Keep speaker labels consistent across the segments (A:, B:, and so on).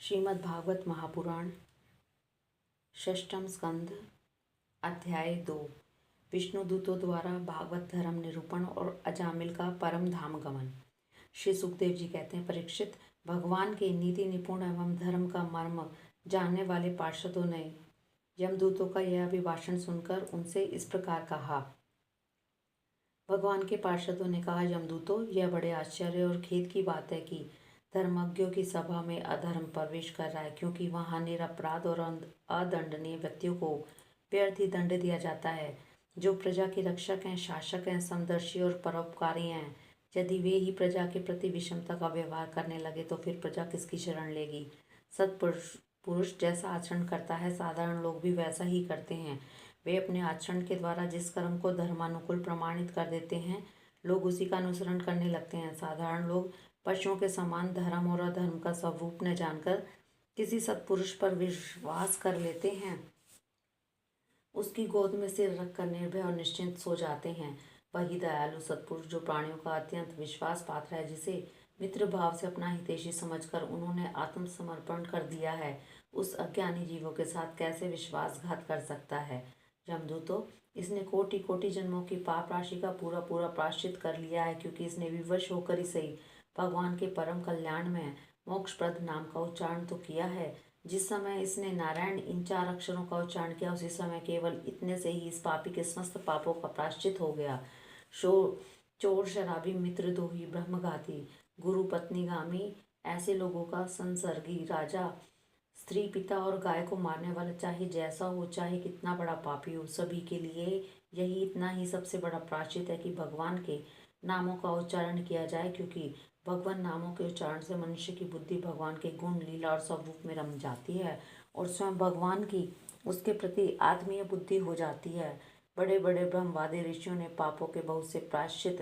A: श्रीमद् भागवत महापुराण षष्ठम स्कंध अध्याय 2 विष्णुदूतों द्वारा भागवत धर्म निरूपण और अजामिल का परम धाम गमन। श्री सुखदेव जी कहते हैं, परीक्षित, भगवान के नीति निपुण एवं धर्म का मर्म जानने वाले पार्षदों ने यमदूतों का यह अभिभाषण सुनकर उनसे इस प्रकार कहा। भगवान के पार्षदों ने कहा, यमदूतों, यह बड़े आश्चर्य और खेद की बात है कि धर्मज्ञों की सभा में अधर्म प्रवेश कर रहा है, क्योंकि वहां निरपराध और अदंडनीय व्यक्तियों को व्यर्थ ही दंड दिया जाता है। जो प्रजा के रक्षक हैं, शासक हैं, समदर्शी और परोपकारी हैं, यदि वे ही प्रजा के प्रति विषमता का व्यवहार करने लगे तो फिर प्रजा किसकी शरण लेगी। सत्पुरुष जैसा आचरण करता है, साधारण लोग भी वैसा ही करते हैं। वे अपने आचरण के द्वारा जिस कर्म को धर्मानुकूल प्रमाणित कर देते हैं, लोग उसी का अनुसरण करने लगते हैं। साधारण लोग पशुओं के समान धर्म और अधर्म का स्वरूप न जानकर किसी सत्पुरुष पर विश्वास कर लेते हैं, उसकी गोद में सिर रखकर निर्भय और निश्चिंत सो जाते हैं। वही दयालु सत्पुरुष जो प्राणियों का अत्यंत विश्वास पात्र है, जिसे मित्र भाव से अपना हितैषी समझकर उन्होंने आत्मसमर्पण कर दिया है, उस अज्ञानी जीवों के साथ कैसे विश्वासघात कर सकता है। यमदूतों, इसने कोटि कोटि जन्मों की पाप राशि का पूरा पूरा प्रायश्चित कर लिया है, क्योंकि इसने विवश होकर ही सही भगवान के परम कल्याण में मोक्षप्रद नाम का उच्चारण तो किया है। जिस समय इसने नारायण इन 4 अक्षरों का उच्चारण किया, उसी समय केवल इतने से ही इस पापी के समस्त पापों का प्रायश्चित हो गया। चोर, शराबी, मित्रद्रोही, ब्रह्मघाती, गुरु पत्नीगामी, ऐसे लोगों का संसर्गी, राजा, स्त्री, पिता और गाय को मारने वाला, चाहे जैसा हो, चाहे कितना बड़ा पापी हो, सभी के लिए यही इतना ही सबसे बड़ा प्रायश्चित है कि भगवान के नामों का उच्चारण किया जाए, क्योंकि भगवान नामों के उच्चारण से मनुष्य की बुद्धि भगवान के गुण, लीला और स्वरूप में रम जाती है और स्वयं भगवान की उसके प्रति आत्मीय बुद्धि हो जाती है। बड़े बड़े ब्रह्मवादी ऋषियों ने पापों के बहुत से प्रायश्चित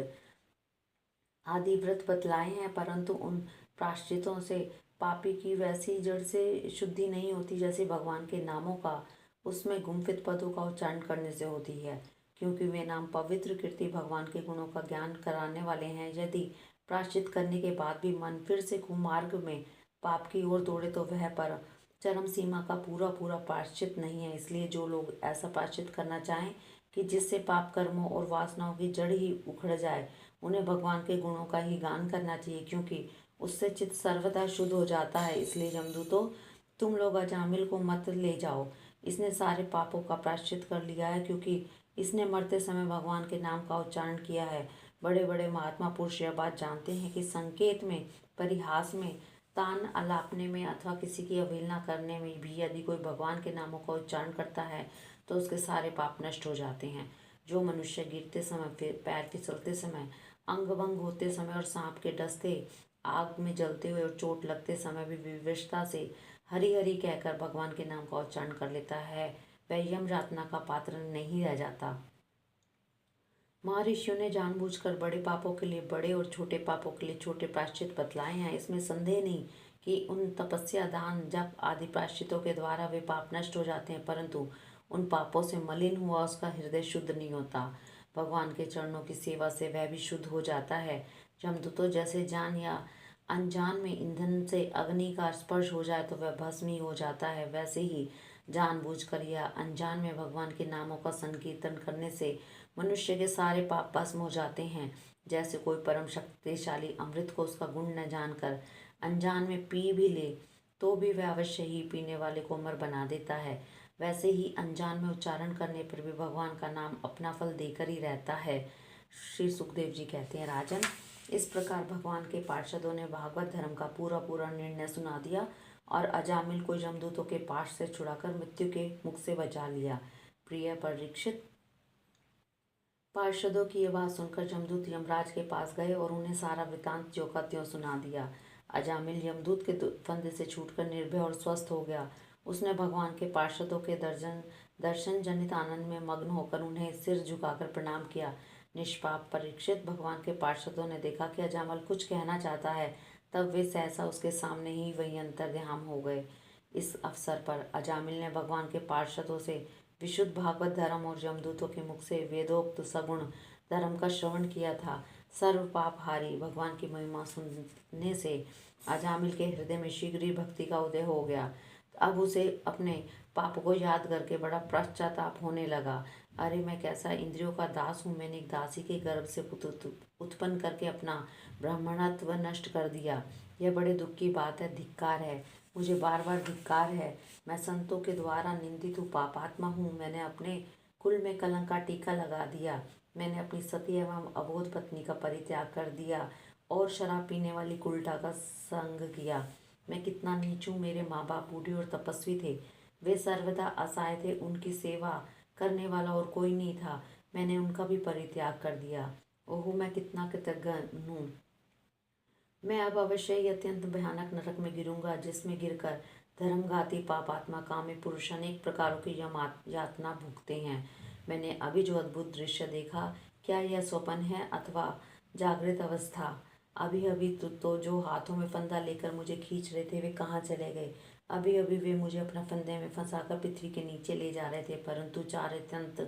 A: आदि व्रत बतलाए हैं, परंतु उन प्रायश्चितों से पापी की वैसी जड़ से शुद्धि नहीं होती जैसे भगवान के नामों का उसमें गुम्फित पदों का उच्चारण करने से होती है, क्योंकि वे नाम पवित्र, कीर्ति, भगवान के गुणों का ज्ञान कराने वाले हैं। यदि प्रायश्चित करने के बाद भी मन फिर से कुमार्ग में पाप की ओर दौड़े तो वह पर चरम सीमा का पूरा पूरा प्रायश्चित नहीं है। इसलिए जो लोग ऐसा प्रायश्चित करना चाहें कि जिससे पाप कर्मों और वासनाओं की जड़ ही उखड़ जाए, उन्हें भगवान के गुणों का ही गान करना चाहिए, क्योंकि उससे चित्त सर्वदा शुद्ध हो जाता है। इसलिए यमदूतों, तुम लोग अजामिल को मत ले जाओ। इसने सारे पापों का प्रायश्चित कर लिया है, क्योंकि इसने मरते समय भगवान के नाम का उच्चारण किया है। बड़े बड़े महात्मा पुरुष यह बात जानते हैं कि संकेत में, परिहास में, तान अलापने में अथवा किसी की अवहेलना करने में भी यदि कोई भगवान के नामों का उच्चारण करता है तो उसके सारे पाप नष्ट हो जाते हैं। जो मनुष्य गिरते समय, फिर पैर फिसलते समय, अंग भंग होते समय और सांप के डसते, आग में जलते हुए और चोट लगते समय भी विवशता से हरि हरि कहकर भगवान के नाम का उच्चारण कर लेता है, वह यम यातना का पात्र नहीं रह जाता। महर्षियों ने जानबूझकर बड़े पापों के लिए बड़े और छोटे पापों के लिए छोटे प्रायश्चित बतलाए हैं। इसमें संदेह नहीं कि उन तपस्या, दान, जप आदि प्रायश्चितों के द्वारा वे पाप नष्ट हो जाते हैं, परंतु उन पापों से मलिन हुआ उसका हृदय शुद्ध नहीं होता। भगवान के चरणों की सेवा से वह भी शुद्ध हो जाता है। यमदूतों, जैसे जान या अनजान में ईंधन से अग्नि का स्पर्श हो जाए तो वह भस्म ही हो जाता है, वैसे ही जानबूझकर या अनजान में भगवान के नामों का संकीर्तन करने से मनुष्य के सारे पाप भस्म हो जाते हैं। जैसे कोई परम शक्तिशाली अमृत को उसका गुण न जानकर अनजान में पी भी ले तो भी वह अवश्य ही पीने वाले को अमर बना देता है, वैसे ही अनजान में उच्चारण करने पर भी भगवान का नाम अपना फल देकर ही रहता है। श्री सुखदेव जी कहते हैं, राजन, इस प्रकार भगवान के पार्षदों ने भागवत धर्म का पूरा पूरा निर्णय सुना दिया और अजामिल को यमदूतों के पाश से छुड़ाकर मृत्यु के मुख से बचा लिया। प्रिय परीक्षित, पार्षदों की यह बात सुनकर यमदूत यमराज के पास गए और उन्हें सारा वृतांत ज्यों का त्यों सुना दिया। अजामिल यमदूत के फंदे से छूटकर निर्भय और स्वस्थ हो गया। उसने भगवान के पार्षदों के दर्शन जनित आनंद में मग्न होकर उन्हें सिर झुकाकर प्रणाम किया। निष्पाप परीक्षित, भगवान के पार्षदों ने देखा कि अजामिल कुछ कहना चाहता है, तब वे सहसा उसके सामने ही वहीं अंतर्ध्यान हो गए। इस अवसर पर अजामिल ने भगवान के पार्षदों से विशुद्ध भागवत धर्म और यमदूतों के मुख से वेदोक्त सगुण धर्म का श्रवण किया था। सर्व पापहारी भगवान की महिमा सुनने से अजामिल के हृदय में शीघ्र ही भक्ति का उदय हो गया। अब उसे अपने पाप को याद करके बड़ा पश्चाताप होने लगा। अरे मैं कैसा इंद्रियों का दास हूँ। मैंने एक दासी के गर्भ से पुत्र उत्पन्न करके अपना ब्राह्मणत्व नष्ट कर दिया। यह बड़े दुख की बात है। धिक्कार है, मुझे बार बार धिक्कार है। मैं संतों के द्वारा निंदित हूँ, पापात्मा हूँ। मैंने अपने कुल में कलंक का टीका लगा दिया। मैंने अपनी सती एवं अबोध पत्नी का परित्याग कर दिया और शराब पीने वाली कुल्टा का संग किया। मैं कितना नीच हूँ। मेरे माँ बाप बूढ़े और तपस्वी थे। वे सर्वदा असहाय थे। उनकी सेवा करने वाला और कोई नहीं था। मैंने उनका भी परित्याग कर दिया। ओहो, मैं कितना कृतज्ञ हूँ। मैं अब अवश्य ही अत्यंत भयानक नरक में गिरूंगा, जिसमें गिरकर धर्मघाती पापात्मा कामी पुरुष अनेक प्रकारों की यातना भुगते हैं। मैंने अभी जो अद्भुत दृश्य देखा, क्या यह स्वप्न है अथवा जागृत अवस्था? अभी अभी तो जो हाथों में फंदा लेकर मुझे खींच रहे थे, वे कहाँ चले गए? अभी अभी वे मुझे अपना फंदे में फंसाकर पृथ्वी के नीचे ले जा रहे थे, परंतु चार अत्यंत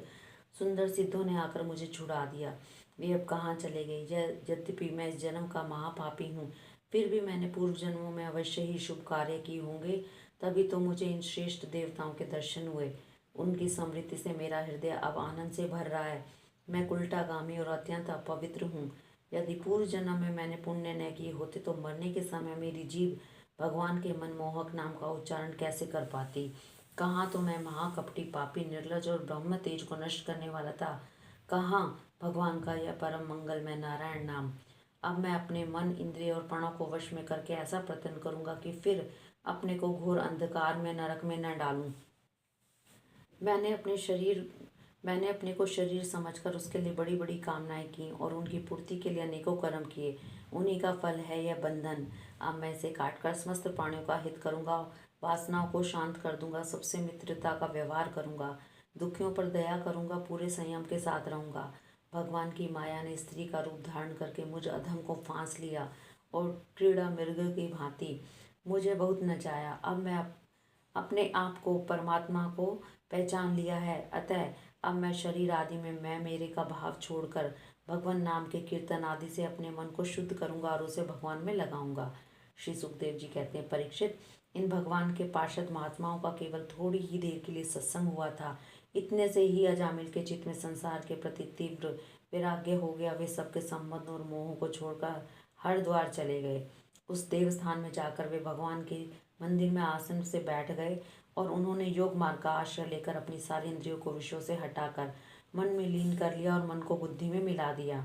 A: सुंदर सिद्धों ने आकर मुझे छुड़ा दिया। वे अब कहाँ चले गए? यद्यपि मैं इस जन्म का महापापी हूँ, फिर भी मैंने पूर्व जन्मों में अवश्य ही शुभ कार्य किए होंगे, तभी तो मुझे इन श्रेष्ठ देवताओं के दर्शन हुए। उनकी स्मृति से मेरा हृदय अब आनंद से भर रहा है। मैं उल्टागामी और अत्यंत अपवित्र हूँ। यदि पूर्व जन्म में मैंने पुण्य न किए होते तो मरने के समय मेरी जीभ भगवान के मनमोहक नाम का उच्चारण कैसे कर पाती? कहाँ तो मैं महाकपटी, पापी, निर्लज और ब्रह्म तेज को नष्ट करने वाला था, कहाँ भगवान का यह परम मंगलमय नारायण नाम। अब मैं अपने मन, इंद्रिय और प्राणों को वश में करके ऐसा प्रयत्न करूंगा कि फिर अपने को घोर अंधकार में, नरक में न डालूं। मैंने अपने को शरीर समझकर उसके लिए बड़ी बड़ी कामनाएं की और उनकी पूर्ति के लिए अनेकों कर्म किए। उन्हीं का फल है यह बंधन। अब मैं इसे काटकर समस्त प्राणियों का हित करूंगा, वासनाओं को शांत कर दूंगा, सबसे मित्रता का व्यवहार करूंगा, दुखियों पर दया करूंगा, पूरे संयम के साथ रहूंगा। भगवान की माया ने स्त्री का रूप धारण करके मुझ अधम को फांस लिया और क्रीड़ा मृग की भांति मुझे बहुत नचाया। अब मैं अपने आप को, परमात्मा को पहचान लिया है। अतः अब मैं शरीर आदि में मैं मेरे का भाव छोड़कर भगवान नाम के कीर्तन आदि से अपने मन को शुद्ध करूंगा और उसे भगवान में लगाऊंगा। श्री सुखदेव जी कहते हैं, परीक्षित, इन भगवान के पार्षद महात्माओं का केवल थोड़ी ही देर के लिए सत्संग हुआ था। इतने से ही अजामिल के चित्त में संसार के प्रति तीव्र वैराग्य हो गया। वे सबके संबंध और मोह को छोड़कर हरिद्वार चले गए। उस देवस्थान में जाकर वे भगवान के मंदिर में आसन से बैठ गए और उन्होंने योग मार्ग का आश्रय लेकर अपनी सारी इंद्रियों को विषयों से हटाकर मन में लीन कर लिया और मन को बुद्धि में मिला दिया।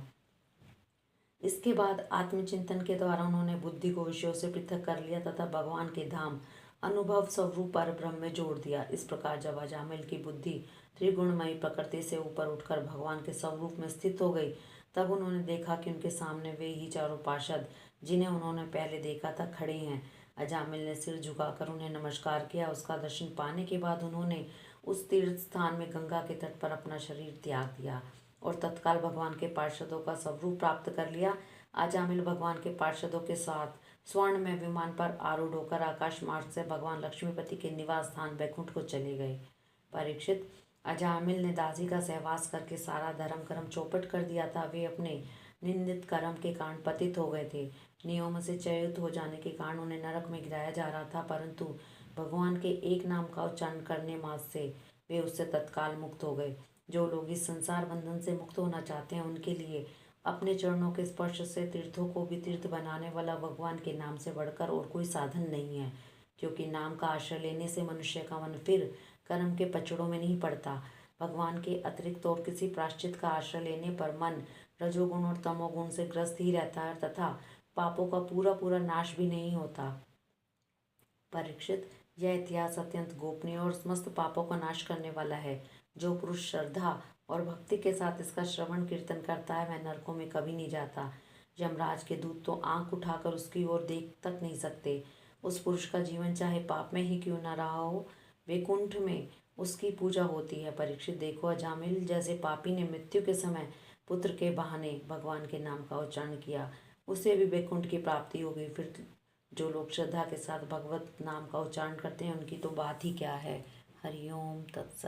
A: इसके बाद आत्मचिंतन के द्वारा उन्होंने बुद्धि को विषयों से पृथक कर लिया तथा भगवान के धाम अनुभव स्वरूप पर ब्रह्म में जोड़ दिया। इस प्रकार जब अजामिल की बुद्धि त्रिगुणमयी प्रकृति से ऊपर उठकर भगवान के स्वरूप में स्थित हो गई, तब उन्होंने देखा कि उनके सामने वे ही चारों पार्षद जिन्हें उन्होंने पहले देखा था खड़े हैं। अजामिल ने सिर झुकाकर उन्हें नमस्कार किया। उसका दर्शन पाने के बाद उन्होंने उस तीर्थ स्थान में गंगा के तट पर अपना शरीर त्याग दिया और तत्काल भगवान के पार्षदों का स्वरूप प्राप्त कर लिया। अजामिल भगवान के पार्षदों के साथ स्वर्ण में विमान पर आरूढ़ होकर आकाश मार्ग से भगवान लक्ष्मीपति के निवास स्थान बैकुंठ को चले गए। परीक्षित, अजामिल ने दासी का सहवास करके सारा धर्म कर्म चौपट कर दिया था। वे अपने निंदित कर्म के कारण पतित हो गए थे। नियम से च्युत हो जाने के कारण उन्हें नरक में गिराया जा रहा था, परंतु भगवान के एक नाम का उच्चारण करने मात्र से वे उससे तत्काल मुक्त हो गए। जो लोग इस संसार बंधन से मुक्त होना चाहते हैं, उनके लिए अपने चरणों के स्पर्श से तीर्थों को भी तीर्थ बनाने वाला भगवान के नाम से बढ़कर और कोई साधन नहीं है, क्योंकि नाम का आश्रय लेने से मनुष्य का मन फिर कर्म के पचड़ों में नहीं पड़ता। भगवान के अतिरिक्त और किसी प्रायश्चित का आश्रय लेने पर मन रजोगुण और तमोगुण से ग्रस्त ही रहता है तथा पापों का पूरा पूरा नाश भी नहीं होता। परीक्षित, यह इतिहास अत्यंत गोपनीय और समस्त पापों का नाश करने वाला है। जो पुरुष श्रद्धा और भक्ति के साथ इसका श्रवण कीर्तन करता है, वह नरकों में कभी नहीं जाता। यमराज के दूत तो आंख उठाकर उसकी ओर देख तक नहीं सकते। उस पुरुष का जीवन चाहे पाप में ही क्यों न रहा हो, वैकुंठ में उसकी पूजा होती है। परीक्षित, देखो, अजामिल जैसे पापी ने मृत्यु के समय पुत्र के बहाने भगवान के नाम का उच्चारण किया, उसे भी वैकुंठ की प्राप्ति हो गई। फिर जो लोग श्रद्धा के साथ भगवत नाम का उच्चारण करते हैं, उनकी तो बात ही क्या है। हरिओम तत्सत।